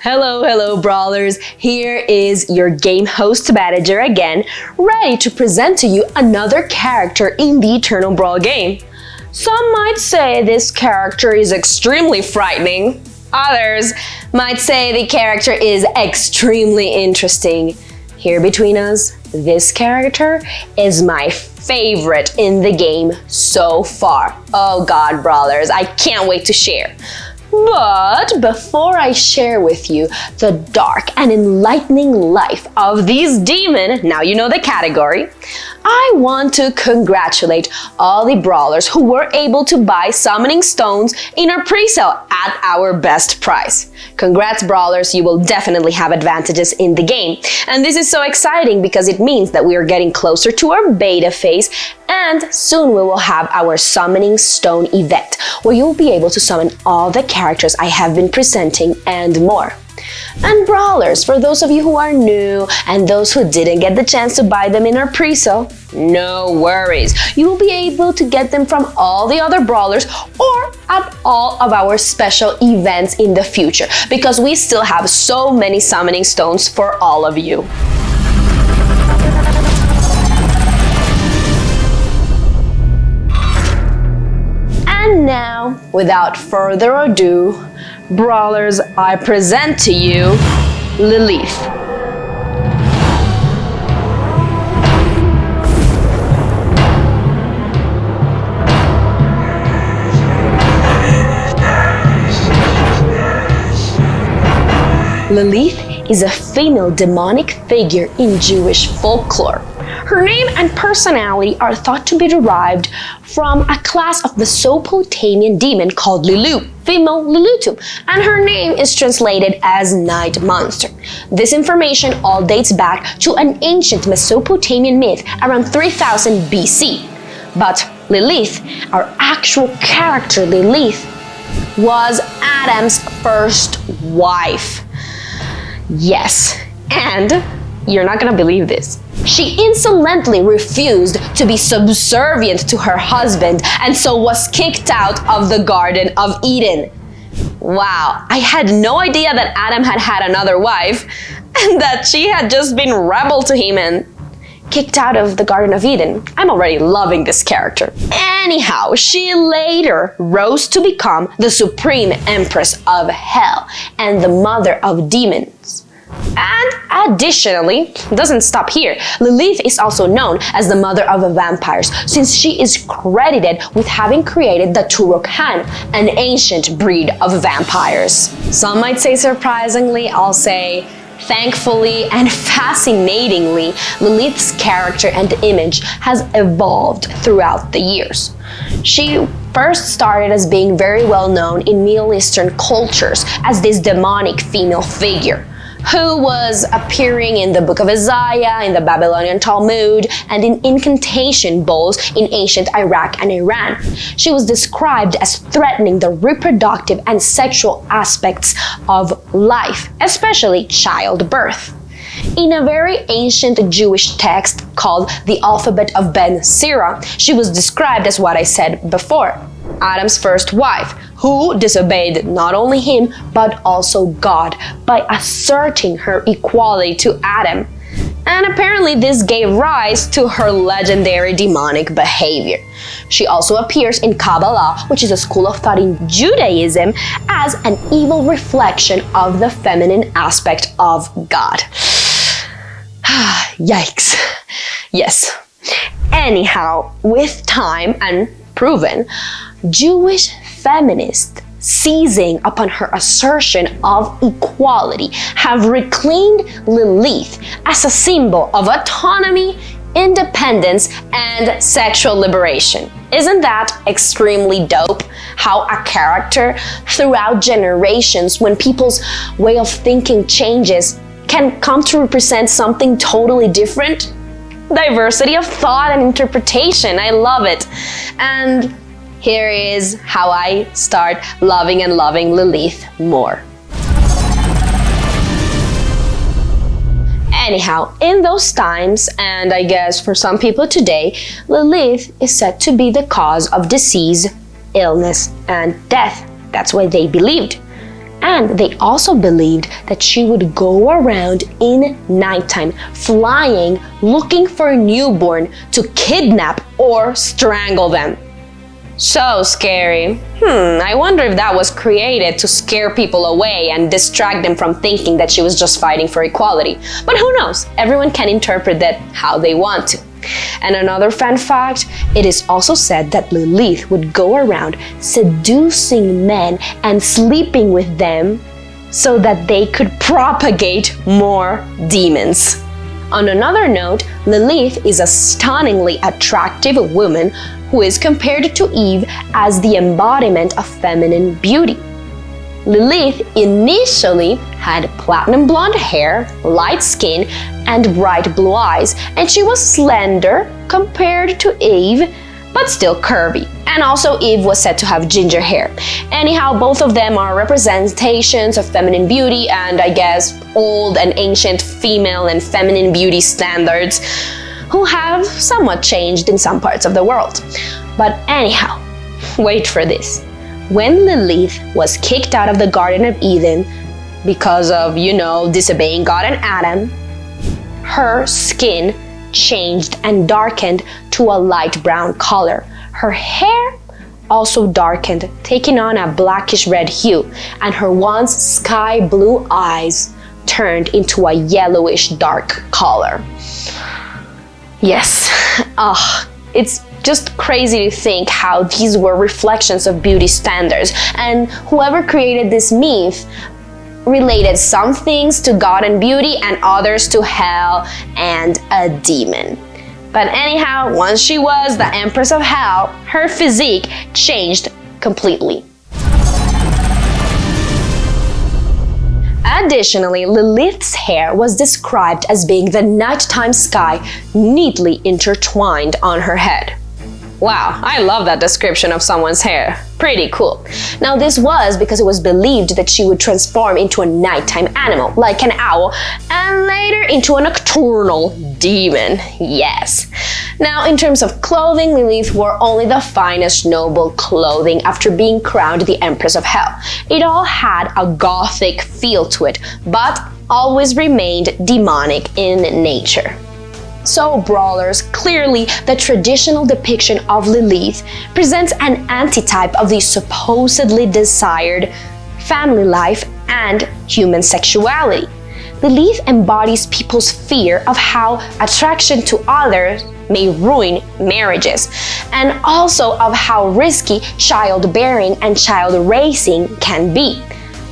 Hello, brawlers. Here is your game host Manager again, ready to present to you another character in the Eternal Brawl game. Some might say this character is extremely frightening. Others might say the character is extremely interesting. Here between us, this character is my favorite in the game so far. Oh God, brawlers, I can't wait to share. But before I share with you the dark and enlightening life of this demon, now you know the category, I want to congratulate all the brawlers who were able to buy summoning stones in our pre-sale at our best price. Congrats, brawlers, you will definitely have advantages in the game. And this is so exciting because it means that we are getting closer to our beta phase, and soon we will have our summoning stone event where you'll be able to summon all the characters I have been presenting and more. And brawlers, for those of you who are new and those who didn't get the chance to buy them in our pre-sale, no worries. You will be able to get them from all the other brawlers or at all of our special events in the future because we still have so many summoning stones for all of you. And now, without further ado, brawlers, I present to you Lilith. Lilith is a female demonic figure in Jewish folklore. Her name and personality are thought to be derived from a class of Mesopotamian demon called Lilu, female Lulutu, and her name is translated as night monster. This information all dates back to an ancient Mesopotamian myth around 3000 BC. But Lilith, our actual character Lilith, was Adam's first wife. Yes, and you're not gonna believe this. She insolently refused to be subservient to her husband and so was kicked out of the Garden of Eden. Wow, I had no idea that Adam had another wife and that she had just been rebel to him and kicked out of the Garden of Eden. I'm already loving this character. Anyhow, she later rose to become the Supreme Empress of Hell and the Mother of Demons. And additionally, doesn't stop here, Lilith is also known as the mother of the vampires since she is credited with having created the Turok-Han, an ancient breed of vampires. Some might say surprisingly, I'll say thankfully and fascinatingly, Lilith's character and image has evolved throughout the years. She first started as being very well known in Middle Eastern cultures as this demonic female figure, who was appearing in the Book of Isaiah, in the Babylonian Talmud, and in incantation bowls in ancient Iraq and Iran. She was described as threatening the reproductive and sexual aspects of life, especially childbirth. In a very ancient Jewish text called the Alphabet of Ben Sira, she was described as what I said before, Adam's first wife, who disobeyed not only him but also God by asserting her equality to Adam. And apparently this gave rise to her legendary demonic behavior. She also appears in Kabbalah, which is a school of thought in Judaism, as an evil reflection of the feminine aspect of God. Yikes. Yes. Anyhow, with time and proven, Jewish feminists, seizing upon her assertion of equality, have reclaimed Lilith as a symbol of autonomy, independence, and sexual liberation. Isn't that extremely dope? How a character throughout generations, when people's way of thinking changes, can come to represent something totally different? Diversity of thought and interpretation, I love it. And here is how I start loving Lilith more. Anyhow, in those times, and I guess for some people today, Lilith is said to be the cause of disease, illness, and death. That's what they believed. And they also believed that she would go around in nighttime, flying, looking for a newborn to kidnap or strangle them. So scary. I wonder if that was created to scare people away and distract them from thinking that she was just fighting for equality. But who knows? Everyone can interpret that how they want to. And another fun fact, it is also said that Lilith would go around seducing men and sleeping with them so that they could propagate more demons. On another note, Lilith is a stunningly attractive woman who is compared to Eve as the embodiment of feminine beauty. Lilith initially had platinum blonde hair, light skin, and bright blue eyes, and she was slender compared to Eve, but still curvy. And also Eve was said to have ginger hair. Anyhow, both of them are representations of feminine beauty and I guess old and ancient female and feminine beauty standards who have somewhat changed in some parts of the world. But anyhow, wait for this. When Lilith was kicked out of the Garden of Eden because of, disobeying God and Adam, her skin changed and darkened to a light brown color. Her hair also darkened, taking on a blackish red hue, and her once sky blue eyes turned into a yellowish dark color. Yes, it's just crazy to think how these were reflections of beauty standards, and whoever created this myth related some things to God and beauty and others to hell and a demon. But anyhow, once she was the Empress of Hell, her physique changed completely. Additionally, Lilith's hair was described as being the nighttime sky neatly intertwined on her head. Wow, I love that description of someone's hair. Pretty cool. Now this was because it was believed that she would transform into a nighttime animal, like an owl, and later into a nocturnal demon. Yes. Now in terms of clothing, Lilith wore only the finest noble clothing after being crowned the Empress of Hell. It all had a gothic feel to it, but always remained demonic in nature. So, brawlers, clearly the traditional depiction of Lilith presents an antitype of the supposedly desired family life and human sexuality. Lilith embodies people's fear of how attraction to others may ruin marriages, and also of how risky childbearing and child raising can be.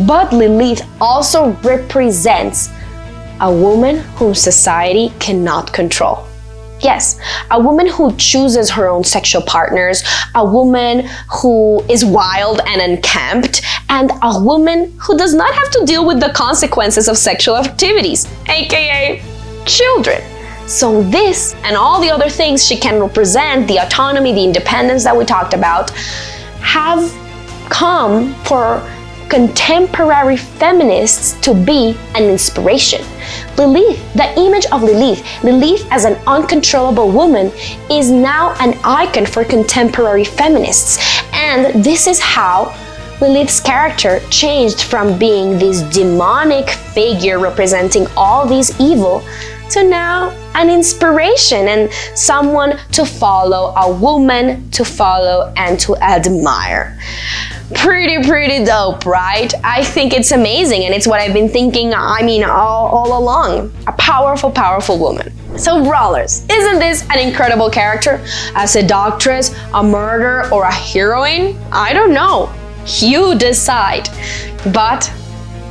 But Lilith also represents a woman whom society cannot control. Yes, a woman who chooses her own sexual partners, a woman who is wild and unkempt, and a woman who does not have to deal with the consequences of sexual activities, aka children. So this and all the other things she can represent, the autonomy, the independence that we talked about, have come for contemporary feminists to be an inspiration. Lilith, the image of Lilith as an uncontrollable woman, is now an icon for contemporary feminists. And this is how Lilith's character changed from being this demonic figure representing all these evil to now an inspiration and someone to follow, a woman to follow and to admire. Pretty dope, right? I think it's amazing, and it's what I've been thinking, all along. A powerful woman. So brawlers, isn't this an incredible character? A seductress, a murderer, or a heroine? I don't know. You decide. But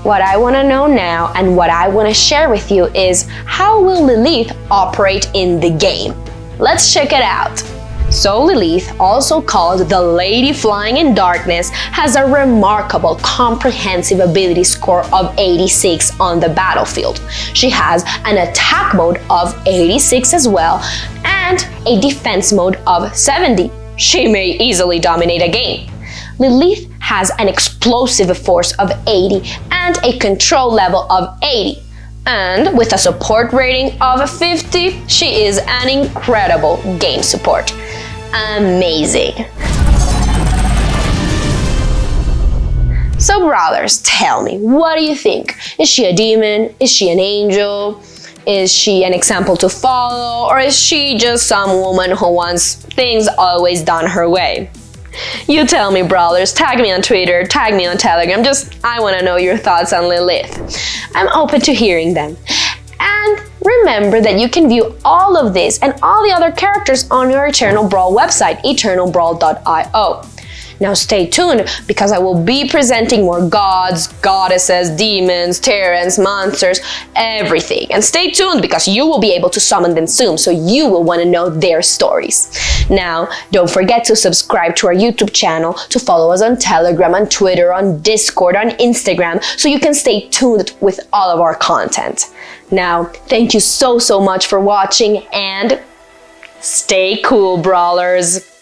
what I want to know now and what I want to share with you is, how will Lilith operate in the game? Let's check it out. So Lilith, also called the Lady Flying in Darkness, has a remarkable comprehensive ability score of 86 on the battlefield. She has an attack mode of 86 as well, and a defense mode of 70. She may easily dominate a game. Lilith has an explosive force of 80 and a control level of 80. And with a support rating of 50, she is an incredible game support. Amazing. So brawlers, tell me, what do you think? Is she a demon? Is she an angel? Is she an example to follow? Or is she just some woman who wants things always done her way? You tell me, brawlers. Tag me on Twitter, tag me on Telegram. I want to know your thoughts on Lilith. I'm open to hearing them. And remember that you can view all of this and all the other characters on your Eternal Brawl website, eternalbrawl.io. Now stay tuned, because I will be presenting more gods, goddesses, demons, tyrants, monsters, everything. And stay tuned, because you will be able to summon them soon, so you will want to know their stories. Now, don't forget to subscribe to our YouTube channel, to follow us on Telegram, on Twitter, on Discord, on Instagram, so you can stay tuned with all of our content. Now, thank you so much for watching, and stay cool, brawlers!